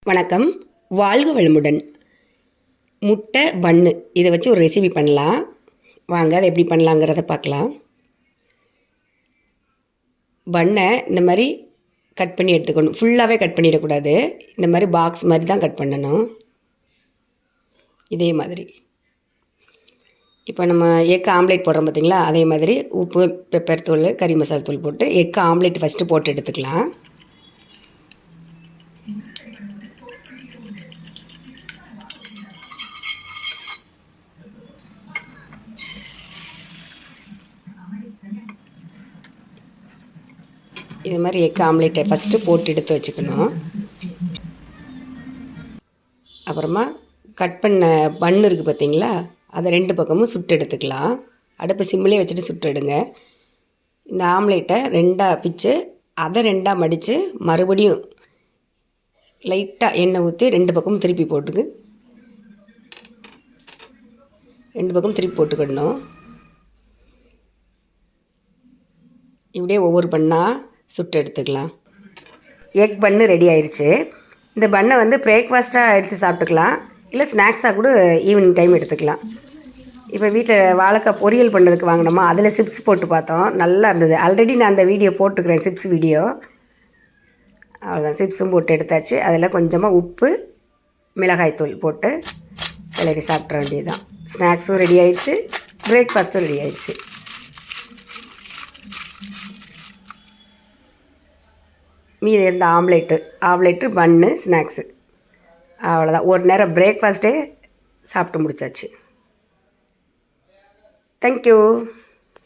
வணக்கம். வாழ்க வளமுடன். முட்டை பன்னு இதை வச்சு ஒரு ரெசிபி பண்ணலாம். வாங்க அதை எப்படி பண்ணலாங்கிறத பார்க்கலாம். பன்னை இந்த மாதிரி கட் பண்ணி எடுத்துக்கணும். ஃபுல்லாகவே கட் பண்ணிடக்கூடாது. இந்த மாதிரி பாக்ஸ் மாதிரி தான் கட் பண்ணணும். இதே மாதிரி இப்போ நம்ம எக் ஆம்லேட் போடுறோம் பார்த்திங்களா, அதே மாதிரி உப்பு, பெப்பர் தூள், கறி மசாலா தூள் போட்டு எக் ஆம்லேட் ஃபஸ்ட்டு போட்டு எடுத்துக்கலாம். இது மாதிரி எக் ஆம்லேட்டை ஃபஸ்ட்டு போட்டு எடுத்து வச்சுக்கணும். அப்புறமா கட் பண்ண பன்னு இருக்குது பார்த்திங்களா, அதை 2 பக்கமும் சுட்டு எடுத்துக்கலாம். அடுப்பு சிம்மிலே வச்சுட்டு சுட்டு எடுங்க. இந்த ஆம்லேட்டை 2ஆக பிச்சு அதை 2ஆக மடித்து மறுபடியும் லைட்டாக எண்ணெய் ஊற்றி 2 பக்கமும் திருப்பி போட்டுக்கு 2 பக்கம் திருப்பி போட்டுக்கிடணும். இப்படியே ஒவ்வொரு பண்ணால் சுட்டு எடுத்துக்கலாம். எக் பன்னு ரெடி ஆயிடுச்சு. இந்த பன்னை வந்து பிரேக்ஃபாஸ்ட்டாக எடுத்து சாப்பிட்டுக்கலாம், இல்லை ஸ்நாக்ஸாக கூட ஈவினிங் டைம் எடுத்துக்கலாம். இப்போ வீட்டில் வாழைக்காய் பொரியல் பண்ணுறதுக்கு வாங்கினோமா, அதில் சிப்ஸ் போட்டு பார்த்தோம், நல்லா இருந்தது. ஆல்ரெடி நான் அந்த வீடியோ போட்டுக்கிறேன், சிப்ஸ் வீடியோ. அவ்வளோதான், சிப்ஸும் போட்டு எடுத்தாச்சு. அதில் கொஞ்சமாக உப்பு, மிளகாய்த்தூள் போட்டு கிளறி சாப்பிட்ற வேண்டியதுதான். ஸ்நாக்ஸும் ரெடி ஆயிடுச்சு, பிரேக்ஃபாஸ்ட்டும் ரெடி ஆயிடுச்சு. மீதி இருந்த ஆம்லேட்டு பன்னு ஸ்நாக்ஸு, அவ்வளோதான். ஒரு நேரம் பிரேக்ஃபாஸ்ட்டே சாப்பிட்டு முடிச்சாச்சு. தேங்க்யூ.